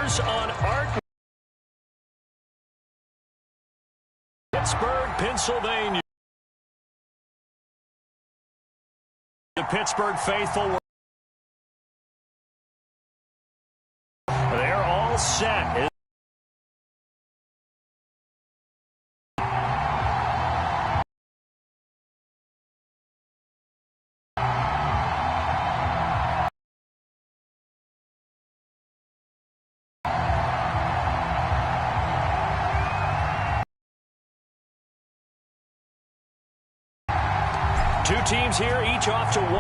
Raiders on Art. Pittsburgh, Pennsylvania. The Pittsburgh faithful. They're all set. Two teams here, each off to one.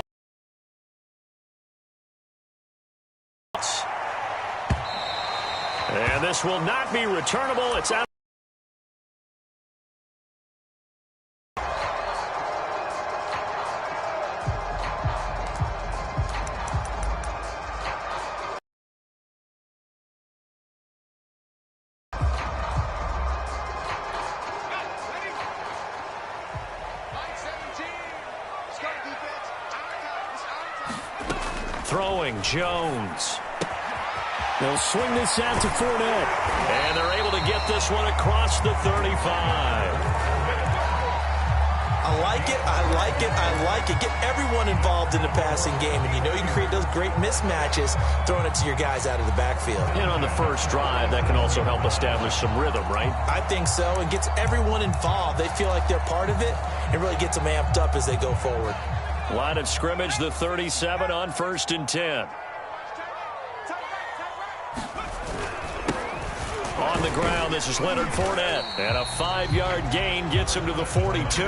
And this will not be returnable. It's out. Throwing Jones. They'll swing this out to Fournette. And they're able to get this one across the 35. I like it, I like it, I like it. Get everyone involved in the passing game. And you know you can create those great mismatches throwing it to your guys out of the backfield. And on the first drive, that can also help establish some rhythm, right? I think so. And gets everyone involved. They feel like they're part of it and really gets them amped up as they go forward. Line of scrimmage, the 37 on 1st and 10. On the ground, this is Leonard Fournette. And a 5-yard gain gets him to the 42.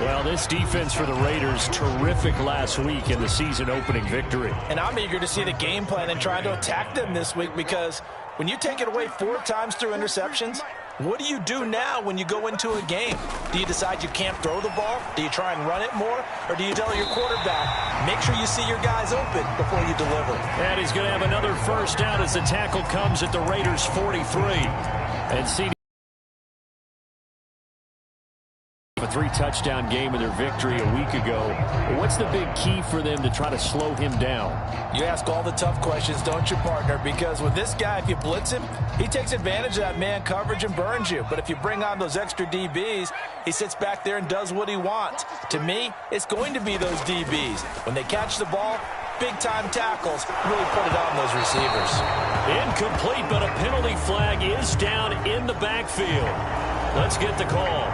Well, this defense for the Raiders, terrific last week in the season-opening victory. And I'm eager to see the game plan and try to attack them this week because when you take it away 4 times through interceptions, what do you do now when you go into a game? Do you decide you can't throw the ball? Do you try and run it more? Or do you tell your quarterback, make sure you see your guys open before you deliver? And he's going to have another first down as the tackle comes at the Raiders' 43. And CD a 3-touchdown game in their victory a week ago. What's the big key for them to try to slow him down? You ask all the tough questions, don't you, partner? Because with this guy, if you blitz him, he takes advantage of that man coverage and burns you. But if you bring on those extra DBs, he sits back there and does what he wants. To me, it's going to be those DBs. When they catch the ball, big-time tackles really put it on those receivers. Incomplete, but a penalty flag is down in the backfield. Let's get the call.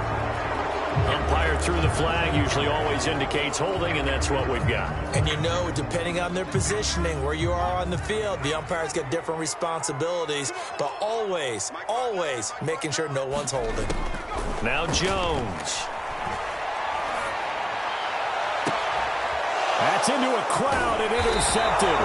Umpire threw the flag, usually always indicates holding, and that's what we've got. And you know, depending on their positioning, where you are on the field, the umpire's got different responsibilities, but always, always making sure no one's holding. Now Jones. That's into a crowd and intercepted.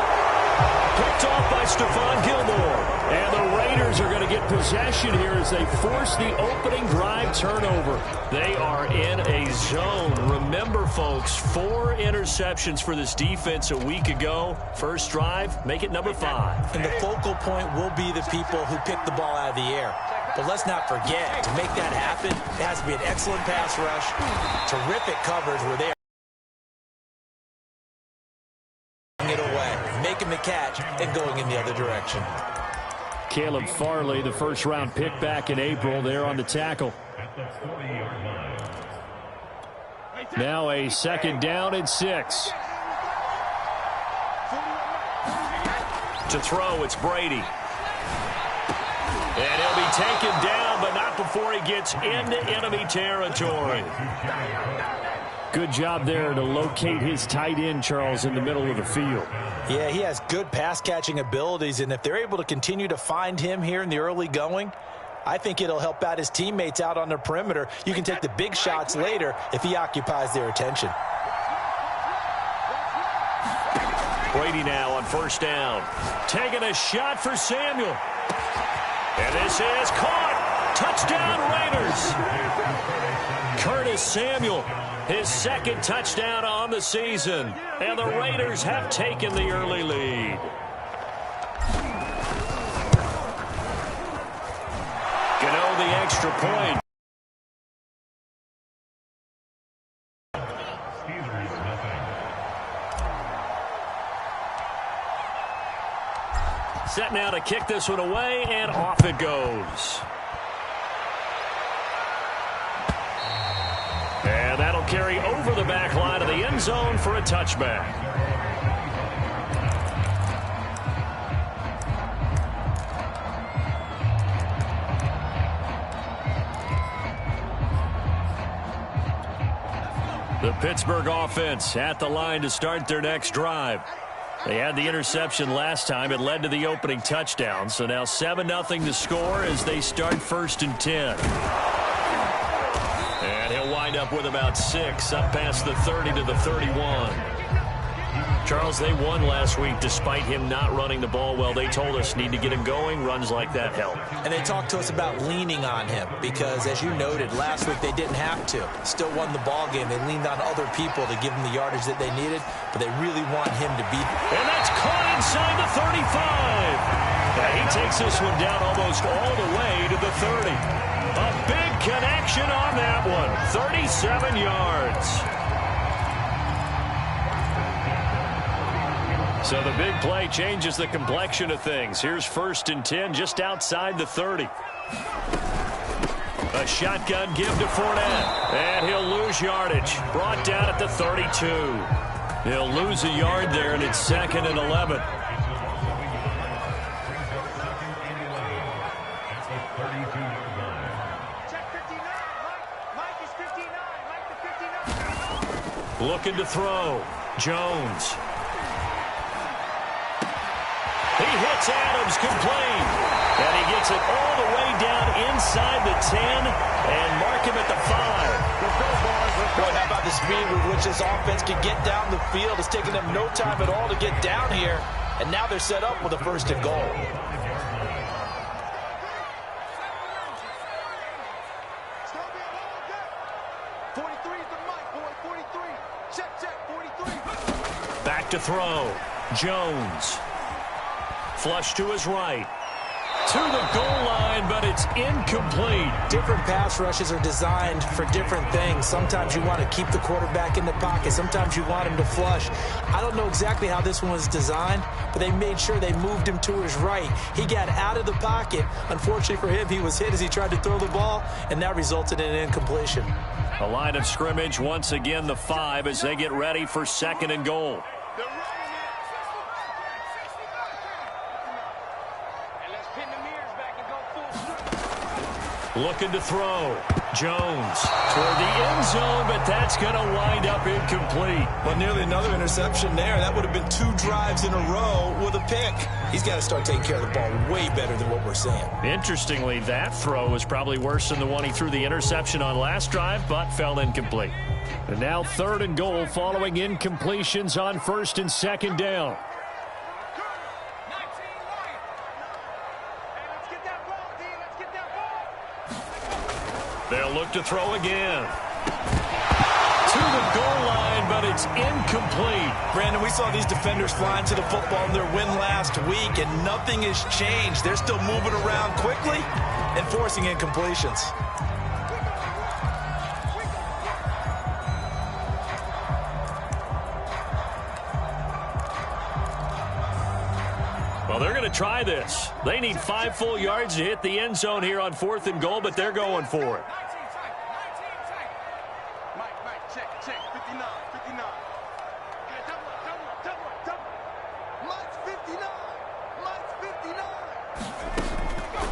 Picked off by Stephon Gilmore. And the Raiders are going to get possession here as they force the opening drive turnover. They are in a zone. Remember, folks, 4 interceptions for this defense a week ago. First drive, make it number 5. And the focal point will be the people who pick the ball out of the air. But let's not forget, to make that happen, it has to be an excellent pass rush, terrific coverage where they are it away, making the catch, and going in the other direction. Caleb Farley, the first-round pick back in April, there on the tackle. Now a 2nd down and 6. To throw, it's Brady. And he'll be taken down, but not before he gets into enemy territory. Good job there to locate his tight end, Charles, in the middle of the field. Yeah, he has good pass-catching abilities, and if they're able to continue to find him here in the early going, I think it'll help out his teammates out on the perimeter. You can take the big shots later if he occupies their attention. Brady now on 1st down. Taking a shot for Samuel. And this is caught. Touchdown, Raiders. Curtis Samuel, his 2nd touchdown on the season. And the Raiders have taken the early lead. Gano the extra point. Set set now to kick this one away, and off it goes. And that'll carry over the back line of the end zone for a touchback. The Pittsburgh offense at the line to start their next drive. They had the interception last time. It led to the opening touchdown. So now 7-0 to score as they start 1st and 10. And he'll wind up with about 6 up past the 30 to the 31. Charles, they won last week despite him not running the ball well. They told us need to get him going. Runs like that help. And they talked to us about leaning on him because, as you noted, last week they didn't have to. Still won the ball game. They leaned on other people to give them the yardage that they needed, but they really want him to beat. And that's caught inside the 35. And he takes this one down almost all the way to the 30. A big connection on that one. 37 yards. So the big play changes the complexion of things. Here's 1st and 10 just outside the 30. A shotgun give to Fournette. And he'll lose yardage. Brought down at the 32. He'll lose a yard there, and it's 2nd and 11. Looking to throw. Jones. He hits Adams complete. And he gets it all the way down inside the 10 and mark him at the 5. Boy, how about the speed with which this offense can get down the field? It's taken them no time at all to get down here. And now they're set up with a 1st and goal. Back to throw. Jones. Flush to his right. To the goal line, but it's incomplete. Different pass rushes are designed for different things. Sometimes you want to keep the quarterback in the pocket. Sometimes you want him to flush. I don't know exactly how this one was designed, but they made sure they moved him to his right. He got out of the pocket. Unfortunately for him, he was hit as he tried to throw the ball, and that resulted in an incompletion. A line of scrimmage, once again the 5 as they get ready for 2nd and goal. Looking to throw. Jones toward the end zone, but that's going to wind up incomplete. Well, nearly another interception there. That would have been 2 drives in a row with a pick. He's got to start taking care of the ball way better than what we're seeing. Interestingly, that throw was probably worse than the one he threw the interception on last drive, but fell incomplete. And now 3rd and goal following incompletions on 1st and 2nd down. They'll look to throw again. To the goal line, but it's incomplete. Brandon, we saw these defenders flying to the football in their win last week, and nothing has changed. They're still moving around quickly and forcing incompletions. Well, they're going to try this. They need 5 full yards to hit the end zone here on 4th and goal, but they're going for it.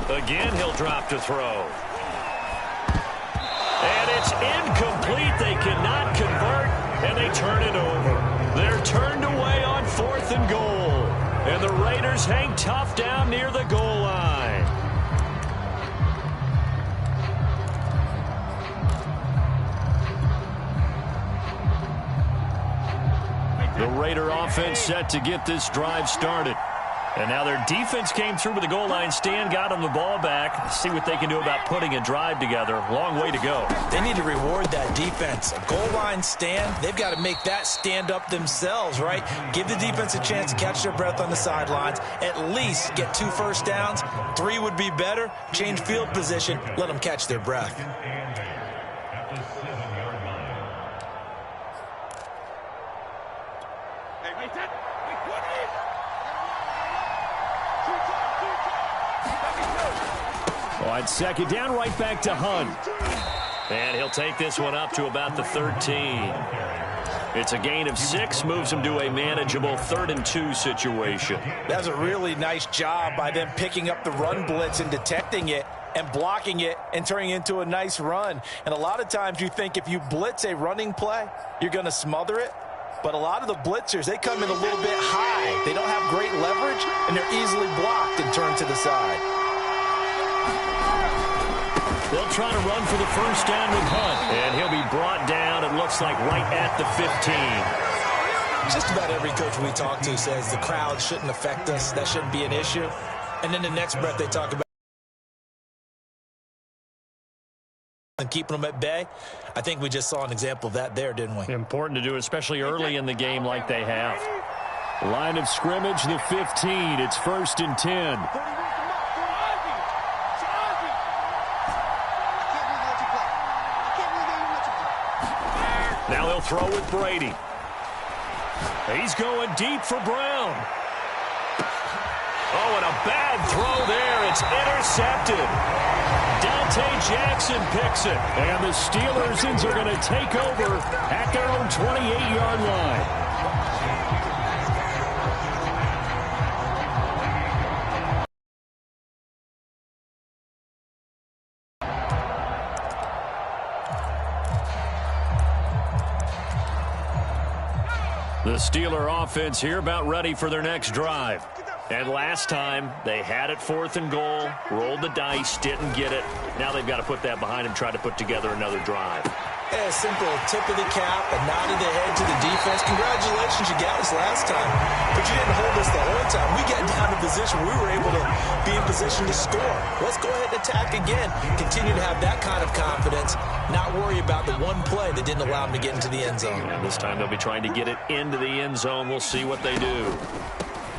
Again, he'll drop to throw. And it's incomplete. They cannot convert, and they turn it over. They're turned away on 4th and goal. And the Raiders hang tough down near the goal line. The Raider offense set to get this drive started. And now their defense came through with the goal line stand, got them the ball back. Let's see what they can do about putting a drive together. Long way to go. They need to reward that defense. A goal line stand, they've got to make that stand up themselves, right? Give the defense a chance to catch their breath on the sidelines. At least get 2 first downs. 3 would be better. Change field position. Let them catch their breath. On second down, right back to Hunt. And he'll take this one up to about the 13. It's a gain of 6, moves him to a manageable 3rd and 2 situation. That's a really nice job by them picking up the run blitz and detecting it and blocking it and turning it into a nice run. And a lot of times you think if you blitz a running play, you're going to smother it. But a lot of the blitzers, they come in a little bit high. They don't have great leverage, and they're easily blocked and turned to the side. They'll try to run for the first down with Hunt. And he'll be brought down, it looks like, right at the 15. Just about every coach we talk to says the crowd shouldn't affect us. That shouldn't be an issue. And then the next breath they talk about and keeping them at bay. I think we just saw an example of that there, didn't we? Important to do, especially early in the game like they have. Line of scrimmage, the 15. It's 1st and 10. Now he'll throw with Brady. He's going deep for Brown. Oh, and a bad throw there. It's intercepted. Dante Jackson picks it. And the Steelers are going to take over at their own 28-yard line. The Steeler offense here about ready for their next drive. And last time, they had it 4th and goal, rolled the dice, didn't get it. Now they've got to put that behind them, try to put together another drive. A simple tip of the cap, a nod of the head to the defense. Congratulations, you got us last time. But you didn't hold us the whole time. We got down to position. We were able to be in position to score. Let's go ahead and attack again. Continue to have that kind of confidence. Not worry about the one play that didn't allow them to get into the end zone. And this time they'll be trying to get it into the end zone. We'll see what they do.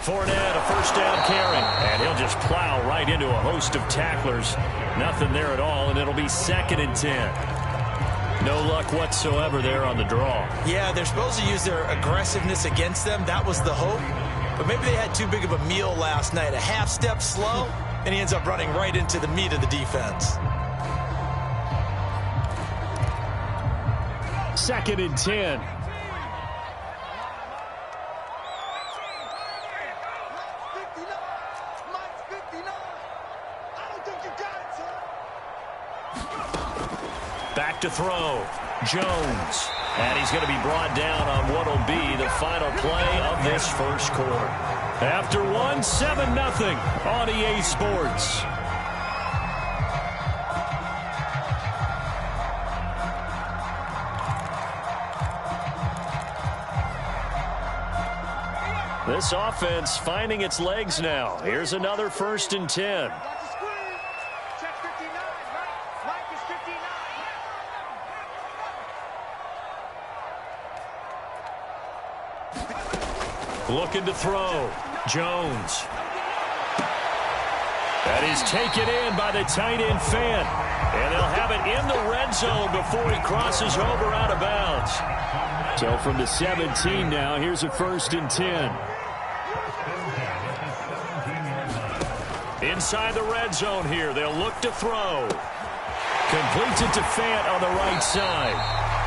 Fournette, a first down carry. And he'll just plow right into a host of tacklers. Nothing there at all, and it'll be 2nd and 10. No luck whatsoever there on the draw. Yeah, they're supposed to use their aggressiveness against them. That was the hope. But maybe they had too big of a meal last night. A half step slow, and he ends up running right into the meat of the defense. 2nd and 10. Back to throw. Jones. And he's going to be brought down on what will be the final play of this first quarter. After 7-0 on EA Sports. This offense finding its legs now. Here's another 1st and 10. Looking to throw. Jones. That is taken in by the tight end Fant. And they'll have it in the red zone before he crosses over out of bounds. So from the 17 now, here's a 1st and 10. Inside the red zone here, they'll look to throw. Completes it to Fant on the right side.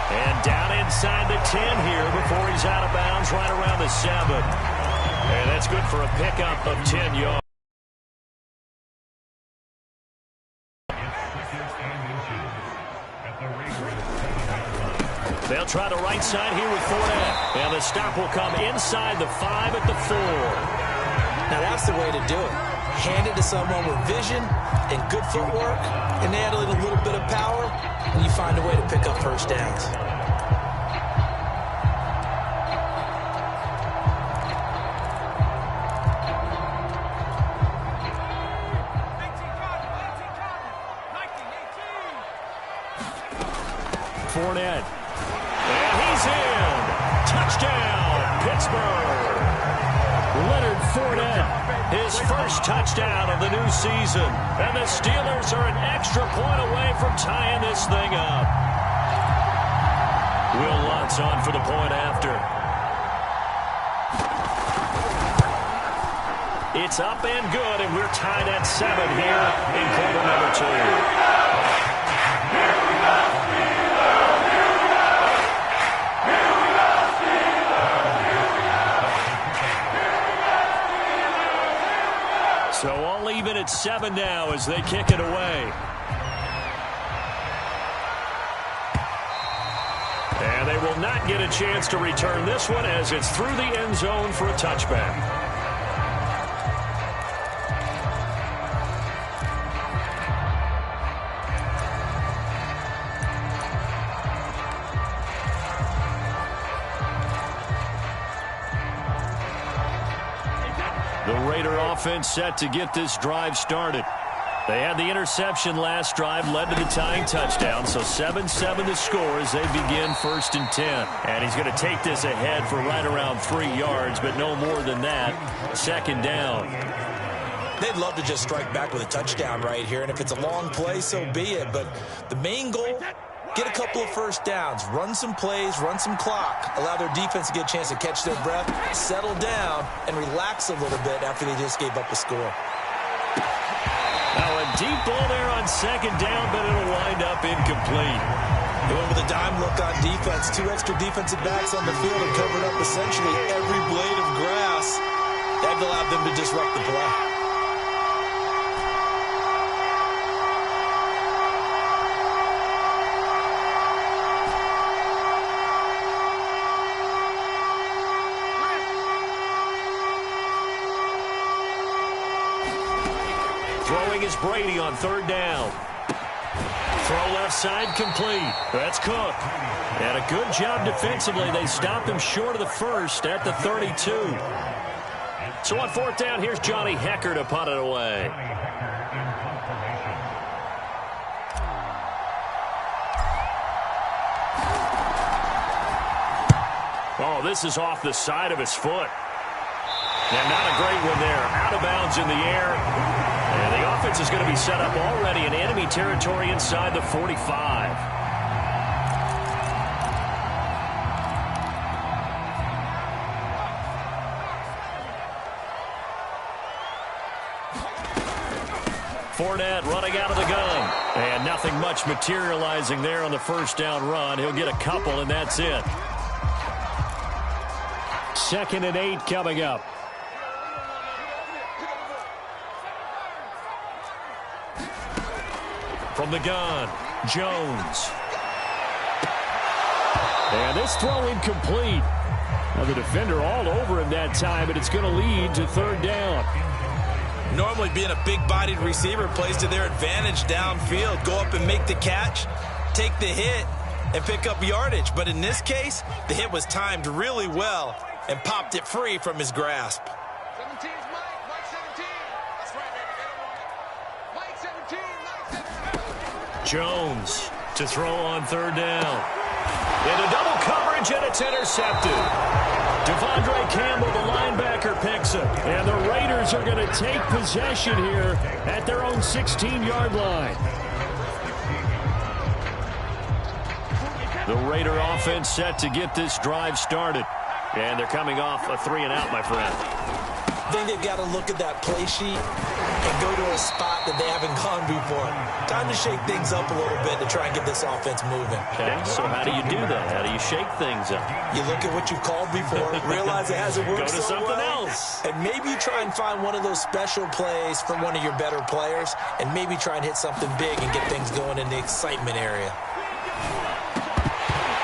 And down inside the 10 here before he's out of bounds right around the 7. And that's good for a pickup of 10 yards. They'll try the right side here with Fournette. And the stop will come inside the 5 at the 4. Now that's the way to do it. Hand it to someone with vision and good footwork, and add a little bit of power, and you find a way to pick up first downs. Fournette. And he's in. Touchdown, Pittsburgh. Leonard Fournette. His first touchdown of the new season. And the Steelers are an extra point away from tying this thing up. Will Lutz on for the point after. It's up and good, and we're tied at 7 here in quarter number 2. So all even at 7 now as they kick it away. And they will not get a chance to return this one as it's through the end zone for a touchback. The Raider offense set to get this drive started. They had the interception last drive, led to the tying touchdown, so 7-7 the score as they begin 1st and 10. And he's going to take this ahead for right around 3 yards, but no more than that. 2nd down. They'd love to just strike back with a touchdown right here, and if it's a long play, so be it. But the main goal, get a couple of first downs, run some plays, run some clock, allow their defense to get a chance to catch their breath, settle down, and relax a little bit after they just gave up a score. Now a deep ball there on 2nd down, but it'll wind up incomplete. They went with a dime look on defense. 2 extra defensive backs on the field and covered up essentially every blade of grass. That allowed them to disrupt the play. Throwing is Brady on 3rd down. Throw left side complete. That's Cook. And a good job defensively. They stopped him short of the first at the 32. So on 4th down, here's Johnny Hekker to punt it away. Oh, this is off the side of his foot. And not a great one there. Out of bounds in the air. And the offense is going to be set up already in enemy territory inside the 45. Fournette running out of the gun. And nothing much materializing there on the 1st down run. He'll get a couple, and that's it. 2nd and 8 coming up. From the gun, Jones. And this throw incomplete. Now the defender all over him that time, but it's going to lead to 3rd down. Normally being a big-bodied receiver plays to their advantage downfield. Go up and make the catch, take the hit, and pick up yardage. But in this case, the hit was timed really well and popped it free from his grasp. 17 is Mike 17. That's right, baby. Mike 17, Mike 17. Jones to throw on 3rd down. Into double coverage, and it's intercepted. Devondre Campbell, the linebacker, picks it. And the Raiders are going to take possession here at their own 16-yard line. The Raider offense set to get this drive started. And they're coming off a 3-and-out, my friend. I think they've got to look at that play sheet and go to a spot that they haven't gone before. Time to shake things up a little bit to try and get this offense moving. Okay, so how do you do that? How do you shake things up? You look at what you've called before, realize it hasn't worked Go to so something well, else. and maybe try and find one of those special plays from one of your better players, and maybe try and hit something big and get things going in the excitement area.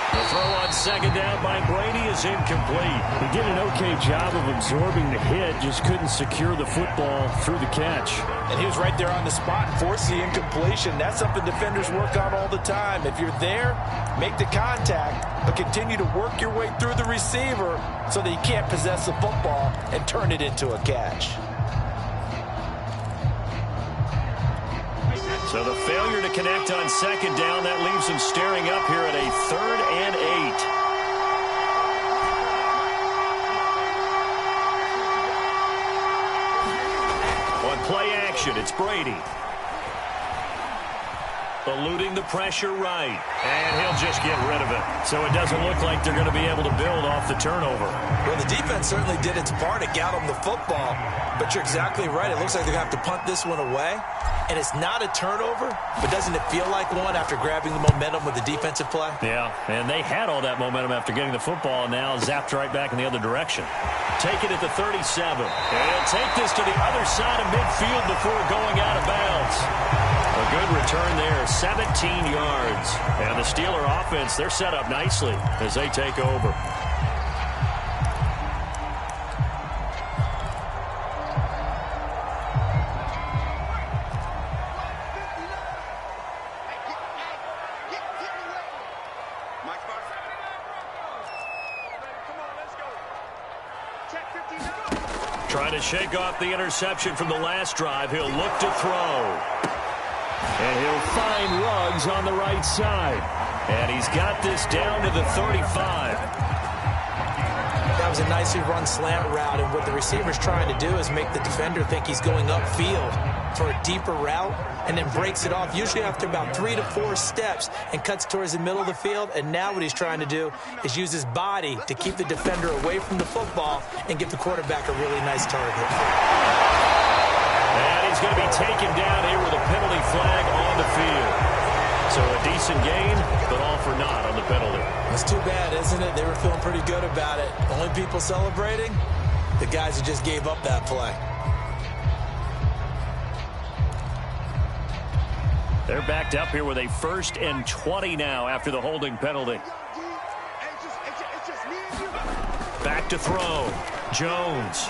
The throw on 2nd down by Brady is incomplete. He did an okay job of absorbing the hit, just couldn't secure the football through the catch. And he was right there on the spot and forced the incompletion. That's something defenders work on all the time. If you're there, make the contact, but continue to work your way through the receiver so that you can't possess the football and turn it into a catch. So the failure to connect on 2nd down, that leaves them staring up here at a 3rd and 8. On play action, it's Brady. eluding the pressure right. And he'll just get rid of it. So it doesn't look like they're going to be able to build off the turnover. Well, the defense certainly did its part. It got them the football. But you're exactly right. It looks like they're going to have to punt this one away. And it's not a turnover, but doesn't it feel like one after grabbing the momentum with the defensive play? Yeah, and they had all that momentum after getting the football, and now zapped right back in the other direction. Take it at the 37. And he'll take this to the other side of midfield before going out of bounds. A good return there, 17 yards. And the Steeler offense, they're set up nicely as they take over. Trying to shake off the interception from the last drive. He'll look to throw. And he'll find Ruggs on the right side. And he's got this down to the 35. That was a nicely run slant route, and what the receiver's trying to do is make the defender think he's going upfield for a deeper route, and then breaks it off, usually after about 3 to 4 steps, and cuts towards the middle of the field. And now what he's trying to do is use his body to keep the defender away from the football and give the quarterback a really nice target. And he's going to be taken down here with a penalty flag on the field. So a decent gain, but all for naught on the penalty. That's too bad, isn't it? They were feeling pretty good about it. Only people celebrating, the guys who just gave up that play. They're backed up here with a 1st and 20 now after the holding penalty. Back to throw. Jones.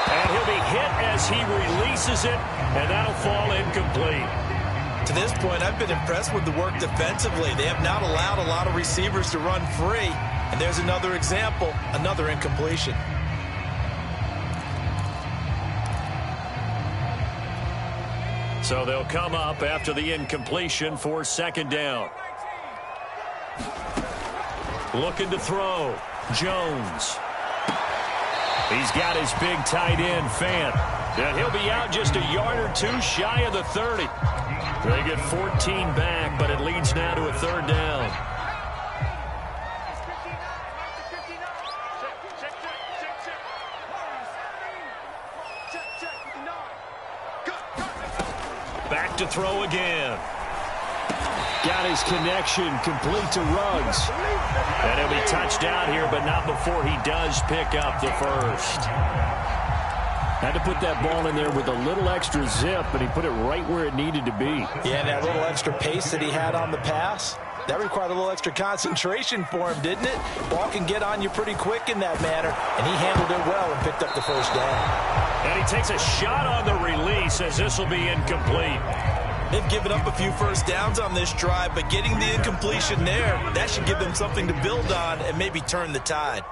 And he'll be hit as he releases it, and that'll fall incomplete. To this point, I've been impressed with the work defensively. They have not allowed a lot of receivers to run free. And there's another example, another incompletion. So they'll come up after the incompletion for 2nd down. Looking to throw. Jones. He's got his big tight end, Fant. And he'll be out just a yard or 2 shy of the 30. They get 14 back, but it leads now to a 3rd down. Back to throw again. Got his connection complete to Ruggs. And he'll be touched out here, but not before he does pick up the 1st. Had to put that ball in there with a little extra zip, but he put it right where it needed to be. Yeah, and that little extra pace that he had on the pass, that required a little extra concentration for him, didn't it? Ball can get on you pretty quick in that manner, and he handled it well and picked up the 1st down. And he takes a shot on the release as this will be incomplete. They've given up a few 1st downs on this drive, but getting the incompletion there, that should give them something to build on and maybe turn the tide.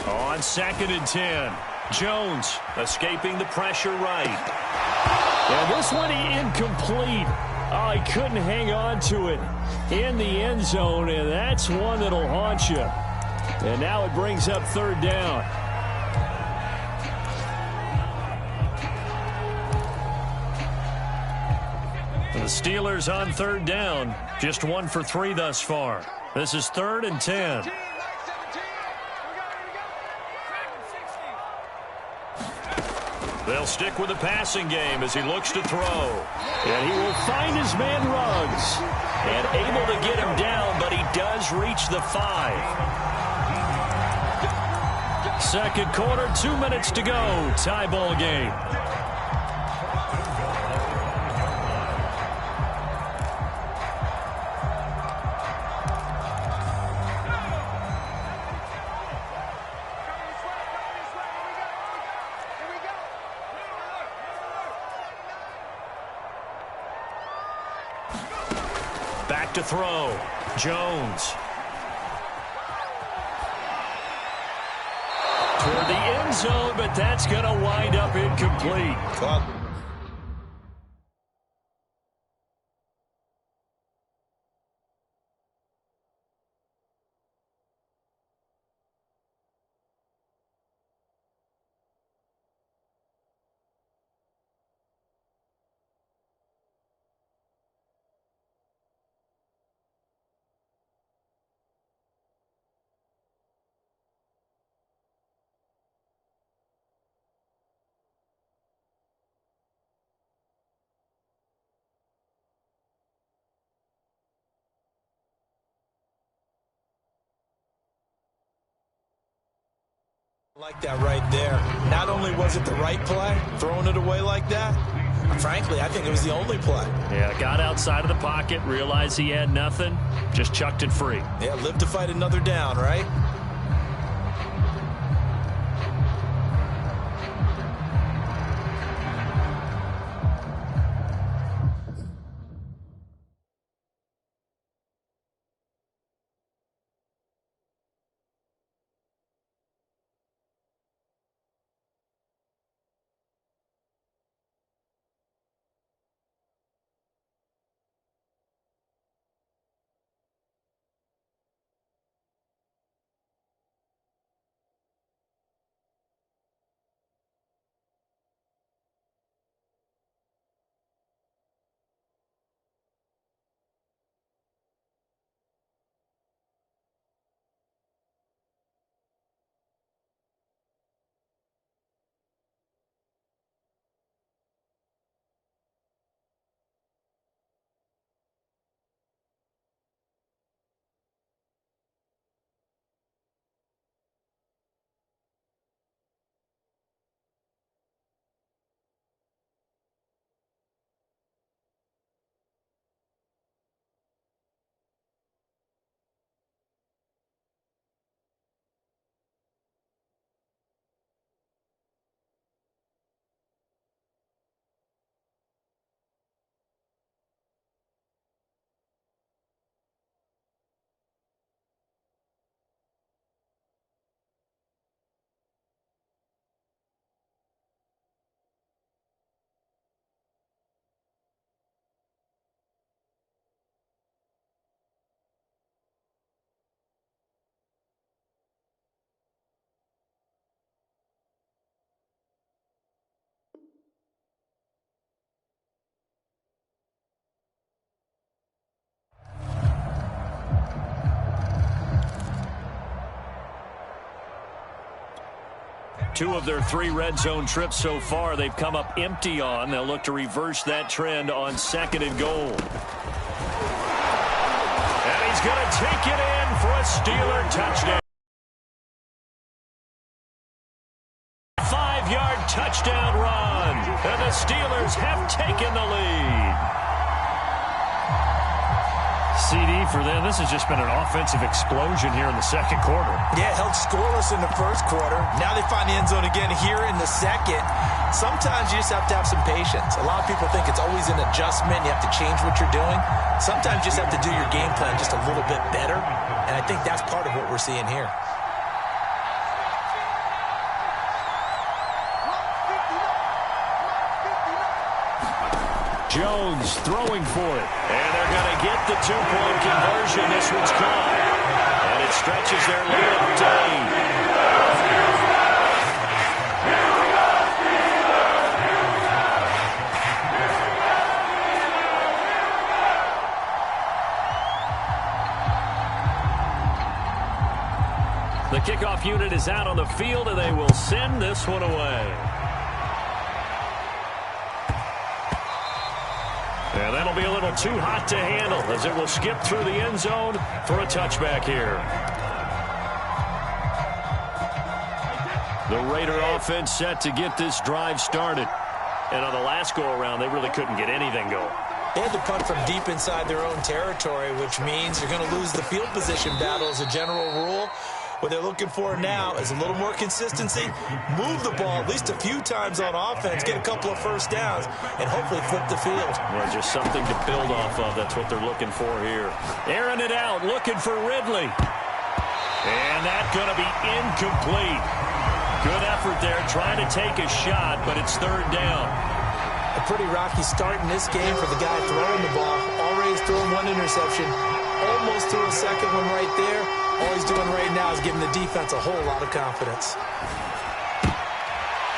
On 2nd and 10, Jones escaping the pressure right. And this one incomplete. Oh, he couldn't hang on to it in the end zone, and that's one that'll haunt you. And now it brings up 3rd down. The Steelers on 3rd down, just 1 for 3 thus far. This is 3rd and 10. They'll stick with the passing game as he looks to throw. And he will find his man Ruggs. And able to get him down, but he does reach the 5. 2nd quarter, 2 minutes to go. Tie ball game. Back to throw. Jones. Toward the end zone, but that's going to wind up incomplete. Like that right there. Not only was it the right play, throwing it away like that, frankly, I think it was the only play. Yeah, got outside of the pocket, realized he had nothing, just chucked it free. Yeah, live to fight another down, right? Two of their 3 red zone trips so far, they've come up empty on. They'll look to reverse that trend on 2nd and goal. And he's going to take it in for a Steeler touchdown. 5-yard touchdown run. And the Steelers have taken the lead. CD for them. This has just been an offensive explosion here in the 2nd quarter. Yeah, held scoreless in the 1st quarter. Now they find the end zone again here in the 2nd. Sometimes you just have to have some patience. A lot of people think it's always an adjustment. You have to change what you're doing. Sometimes you just have to do your game plan just a little bit better. And I think that's part of what we're seeing here. Jones throwing for it. And they're going to get the 2-point conversion. This one's caught. And it stretches their lead up to 8. The kickoff unit is out on the field, and they will send this one away. And that'll be a little too hot to handle as it will skip through the end zone for a touchback here. The Raider offense set to get this drive started. And on the last go-around, they really couldn't get anything going. They had to punt from deep inside their own territory, which means you're going to lose the field position battle as a general rule. What they're looking for now is a little more consistency, move the ball at least a few times on offense, get a couple of first downs, and hopefully flip the field. Well, just something to build off of. That's what they're looking for here. Airing it out, looking for Ridley. And that's going to be incomplete. Good effort there, trying to take a shot, but it's 3rd down. A pretty rocky start in this game for the guy throwing the ball. Already has thrown 1 interception. Almost threw a 2nd one right there. All he's doing right now is giving the defense a whole lot of confidence.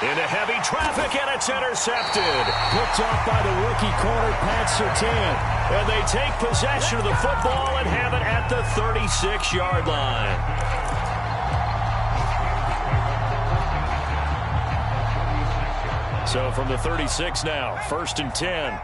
Into heavy traffic, and it's intercepted. Picked off by the rookie corner, Pat Surtain. And they take possession of the football and have it at the 36-yard line. So from the 36 now, 1st and 10.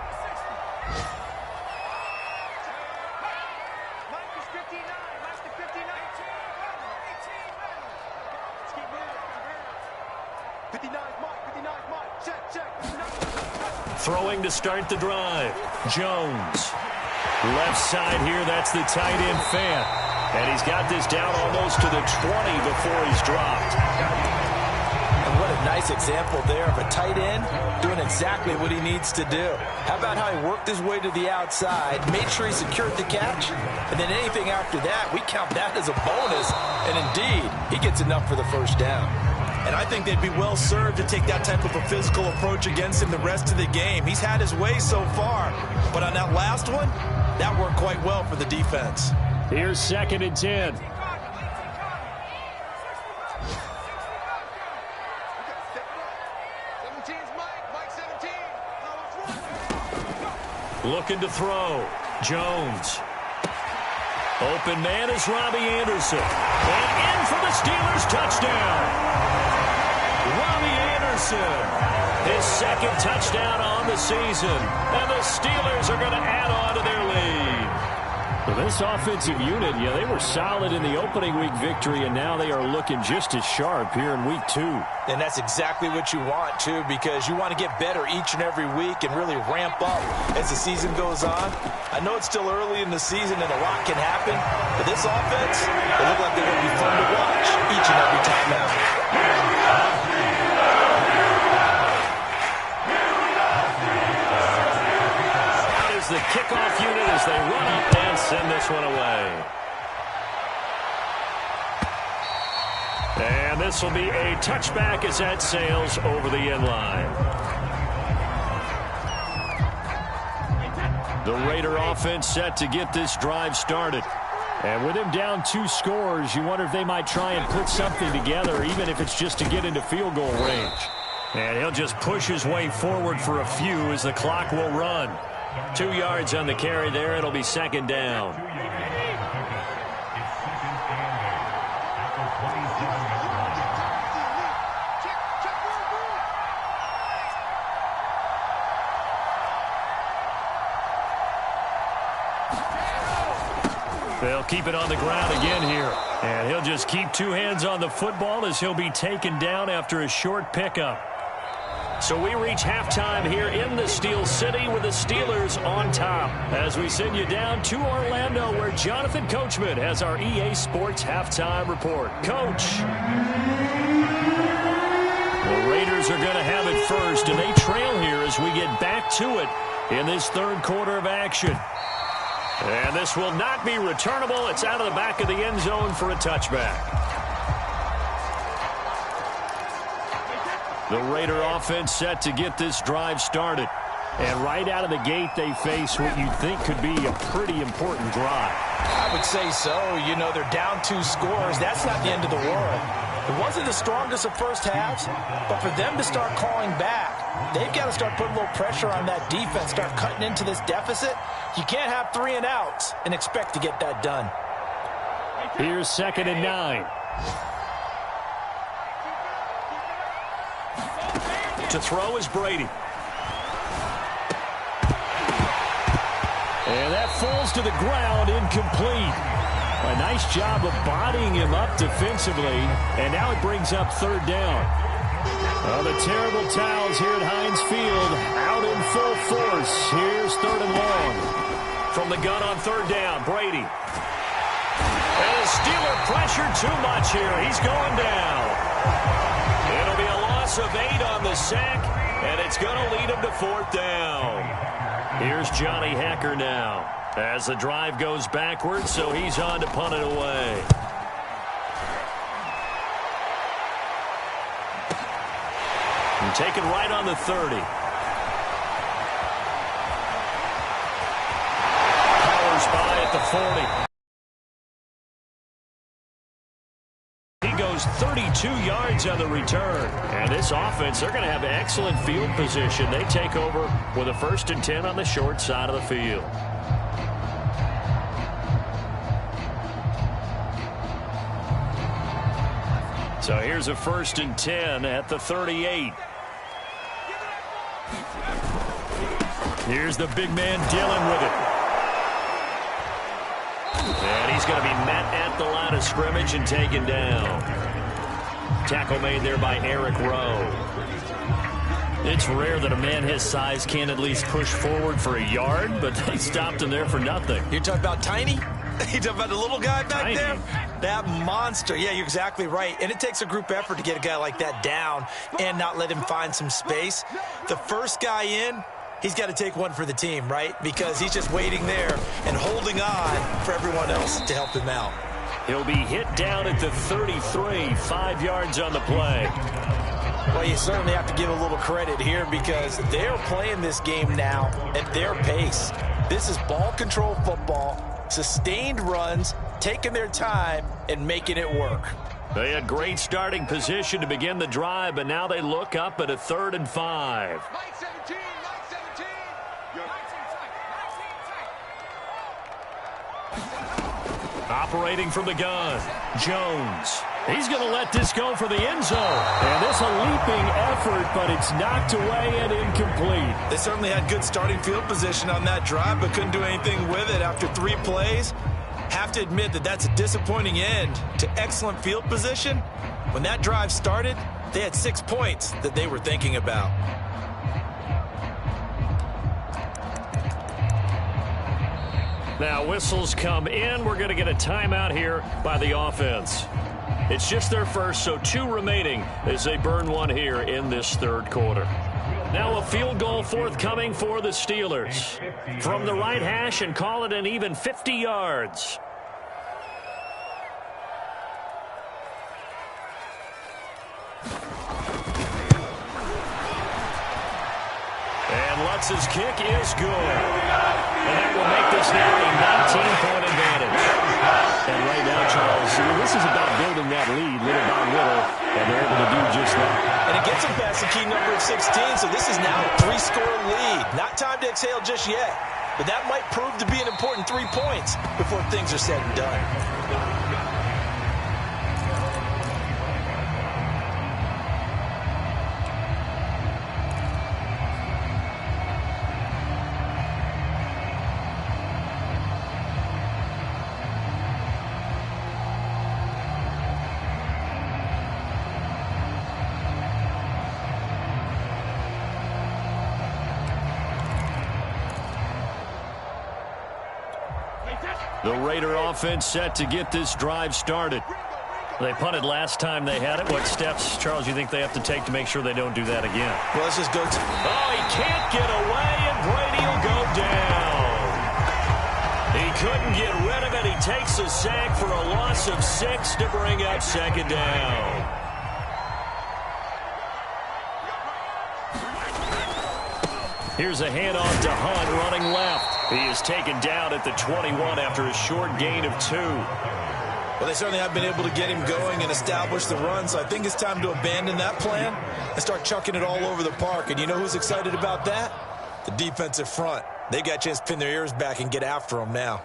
Throwing to start the drive. Jones. Left side here, that's the tight end Fant. And he's got this down almost to the 20 before he's dropped. And what a nice example there of a tight end doing exactly what he needs to do. How about how he worked his way to the outside, made sure he secured the catch, and then anything after that, we count that as a bonus. And indeed, he gets enough for the first down. And I think they'd be well served to take that type of a physical approach against him the rest of the game. He's had his way so far, but on that last one, that worked quite well for the defense. Here's 2nd and 10. Looking to throw. Jones. Open man is Robbie Anderson. And in for the Steelers touchdown. Robbie Anderson, his 2nd touchdown on the season. And the Steelers are going to add on to their lead. Well, this offensive unit, they were solid in the opening week victory, and now they are looking just as sharp here in week 2. And that's exactly what you want, too, because you want to get better each and every week and really ramp up as the season goes on. I know it's still early in the season and a lot can happen, but this offense, they look like they're going to be fun to watch each and every time out. The kickoff unit as they run up and send this one away. And this will be a touchback as that sails over the end line. The Raider offense set to get this drive started. And with him down 2 scores, you wonder if they might try and put something together, even if it's just to get into field goal range. And he'll just push his way forward for a few as the clock will run. 2 yards on the carry there. It'll be 2nd down. They'll keep it on the ground again here. And he'll just keep 2 hands on the football as he'll be taken down after a short pickup. So we reach halftime here in the Steel City with the Steelers on top. As we send you down to Orlando where Jonathan Coachman has our EA Sports halftime report. Coach. The Raiders are going to have it first, and they trail here as we get back to it in this 3rd quarter of action. And this will not be returnable. It's out of the back of the end zone for a touchback. The Raider offense set to get this drive started. And right out of the gate, they face what you'd think could be a pretty important drive. I would say so. They're down 2 scores. That's not the end of the world. It wasn't the strongest of first halves, but for them to start clawing back, they've got to start putting a little pressure on that defense, start cutting into this deficit. You can't have 3 and outs and expect to get that done. Here's 2nd and 9. To throw is Brady. And that falls to the ground, incomplete. A nice job of bodying him up defensively, and now it brings up 3rd down. Well, the terrible towels here at Heinz Field out in full force. Here's 3rd and long. From the gun on 3rd down, Brady. And the Steeler pressured too much here. He's going down. It'll be a loss of 8 on the sack, and it's going to lead him to 4th down. Here's Johnny Hekker now as the drive goes backwards, so he's on to punt it away. And taken right on the 30. Powers by at the 40. Goes 32 yards on the return. And this offense, they're going to have excellent field position. They take over with a 1st and 10 on the short side of the field. So here's a 1st and 10 at the 38. Here's the big man Dillon with it. And he's going to be met at the line of scrimmage and taken down. Tackle made there by Eric Rowe. It's rare that a man his size can at least push forward for a yard, but they stopped him there for nothing. You're talking about Tiny? You're talking about the little guy back there? That monster. Yeah, you're exactly right. And it takes a group effort to get a guy like that down and not let him find some space. The first guy in, he's got to take one for the team, right? Because he's just waiting there and holding on for everyone else to help him out. He'll be hit down at the 33, 5 yards on the play. Well, you certainly have to give a little credit here because they're playing this game now at their pace. This is ball control football, sustained runs, taking their time and making it work. They had great starting position to begin the drive, but now they look up at a 3rd and 5. Mike 17, Mike 17. Operating from the gun, Jones. He's going to let this go for the end zone. And this a leaping effort, but it's knocked away and incomplete. They certainly had good starting field position on that drive, but couldn't do anything with it after 3 plays. Have to admit that that's a disappointing end to excellent field position. When that drive started, they had 6 points that they were thinking about. Now whistles come in. We're going to get a timeout here by the offense. It's just their first, so 2 remaining as they burn one here in this 3rd quarter. Now a field goal forthcoming for the Steelers. From the right hash and call it an even 50 yards. And Lutz's kick is good. And that will make this now a 19-point advantage. And right now, Charles, this is about building that lead little by little, and they're able to do just that. And it gets them past the key number of 16, so this is now a 3-score lead. Not time to exhale just yet, but that might prove to be an important 3 points before things are said and done. The Raider offense set to get this drive started. They punted last time they had it. What steps, Charles, you think they have to take to make sure they don't do that again? Well, let's just go to... Oh, he can't get away, and Brady will go down. He couldn't get rid of it. He takes a sack for a loss of 6 to bring up 2nd down. Here's a handoff to Hunt running left. He is taken down at the 21 after a short gain of 2. Well, they certainly have been able to get him going and establish the run, so I think it's time to abandon that plan and start chucking it all over the park. And you know who's excited about that? The defensive front. They got a chance to pin their ears back and get after him now.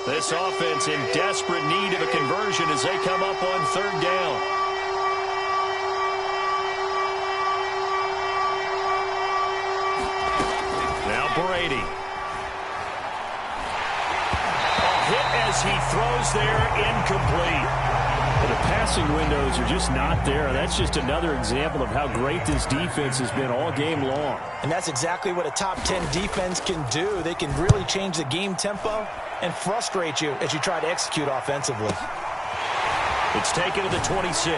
This offense in desperate need of a conversion as they come up on 3rd down. Now Brady. A hit as he throws there, incomplete. The passing windows are just not there. That's just another example of how great this defense has been all game long. And that's exactly what a top 10 defense can do. They can really change the game tempo and frustrate you as you try to execute offensively. It's taken to the 26.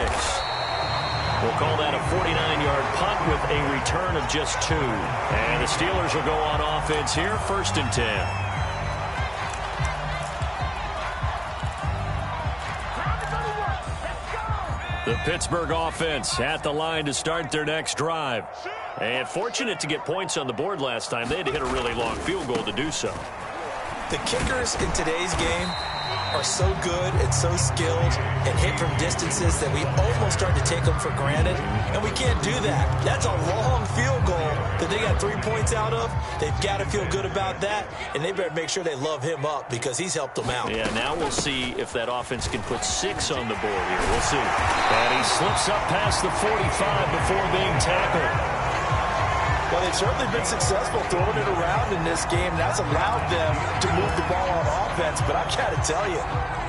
We'll call that a 49-yard punt with a return of just 2. And the Steelers will go on offense here, 1st and 10. The Pittsburgh offense at the line to start their next drive. And fortunate to get points on the board last time. They had to hit a really long field goal to do so. The kickers in today's game are so good and so skilled and hit from distances that we almost start to take them for granted, and we can't do that. That's a long field goal that they got 3 points out of. They've got to feel good about that, and they better make sure they love him up because he's helped them out. Yeah, now we'll see if that offense can put 6 on the board here. We'll see. And he slips up past the 45 before being tackled. Well, they've certainly been successful throwing it around in this game. That's allowed them to move the ball on offense. But I've got to tell you,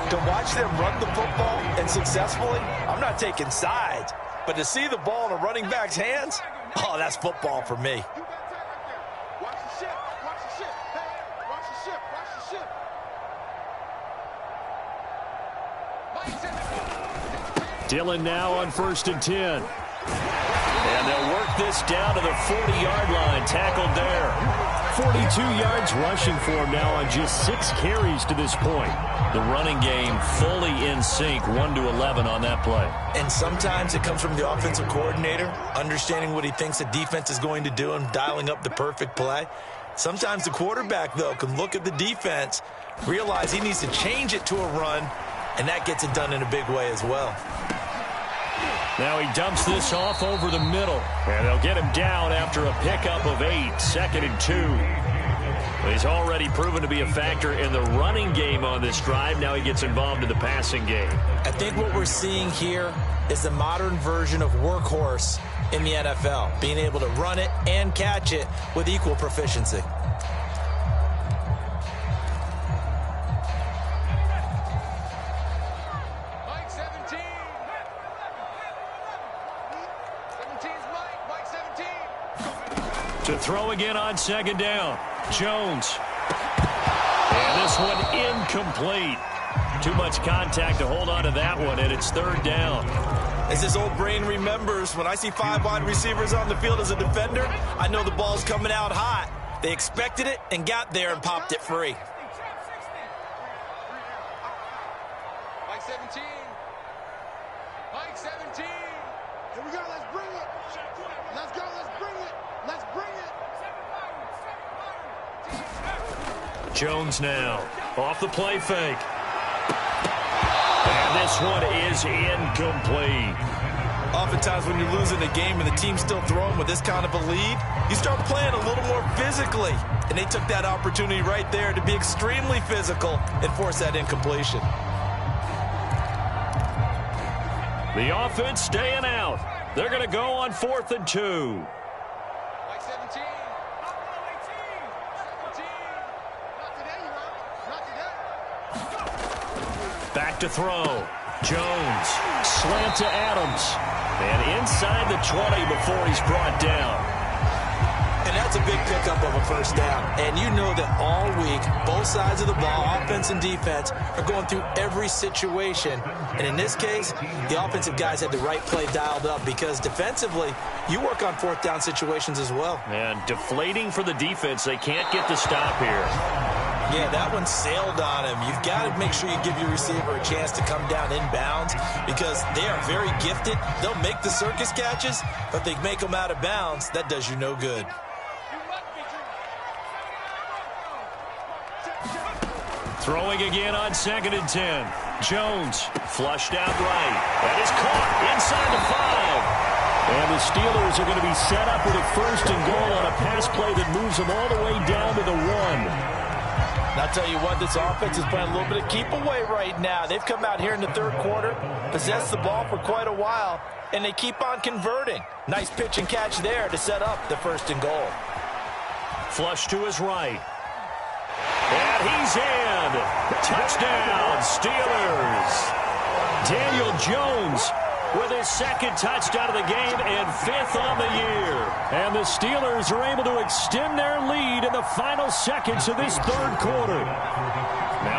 to watch them run the football and successfully, I'm not taking sides. But to see the ball in a running back's hands, oh, that's football for me. Watch the ship. Watch the ship. Hey, watch the ship. Watch the ship. Dillon now on 1st and 10. And they'll work this down to the 40-yard line. Tackled there. 42 yards rushing for him now on just 6 carries to this point. The running game fully in sync, 1-11 on that play. And sometimes it comes from the offensive coordinator, understanding what he thinks the defense is going to do and dialing up the perfect play. Sometimes the quarterback, though, can look at the defense, realize he needs to change it to a run, and that gets it done in a big way as well. Now he dumps this off over the middle, and they'll get him down after a pickup of 8, 2nd and 2. He's already proven to be a factor in the running game on this drive. Now he gets involved in the passing game. I think what we're seeing here is the modern version of workhorse in the NFL, being able to run it and catch it with equal proficiency. To throw again on 2nd down. Jones. And this one incomplete. Too much contact to hold on to that one, and it's 3rd down. As his old brain remembers, when I see 5 wide receivers on the field as a defender, I know the ball's coming out hot. They expected it and got there and popped it free. Mike 17. Mike 17. Here we go. Let's bring it. Let's go. Let's bring it. Let's bring it. Jones now off the play fake. And this one is incomplete. Oftentimes when you're losing a game and the team's still throwing with this kind of a lead, you start playing a little more physically. And they took that opportunity right there to be extremely physical and force that incompletion. The offense staying out. They're going to go on 4th and 2. Mike 17. 17. Not today, you know. Not today. Back to throw. Jones. Slant to Adams. And inside the 20 before he's brought down. And that's a big pickup of a 1st down. And you know that all week, both sides of the ball, offense and defense, are going through every situation. And in this case, the offensive guys had the right play dialed up because defensively, you work on 4th down situations as well. And deflating for the defense. They can't get the stop here. Yeah, that one sailed on him. You've got to make sure you give your receiver a chance to come down inbounds because they are very gifted. They'll make the circus catches, but they make them out of bounds. That does you no good. Throwing again on 2nd and 10. Jones flushed out right. That is caught inside the 5. And the Steelers are going to be set up with a 1st and goal on a pass play that moves them all the way down to the 1. And I'll tell you what, this offense is playing a little bit of keep away right now. They've come out here in the 3rd quarter, possessed the ball for quite a while, and they keep on converting. Nice pitch and catch there to set up the 1st and goal. Flush to his right. And he's in. Touchdown, Steelers. Daniel Jones with his 2nd touchdown of the game and 5th on the year. And the Steelers are able to extend their lead in the final seconds of this 3rd quarter.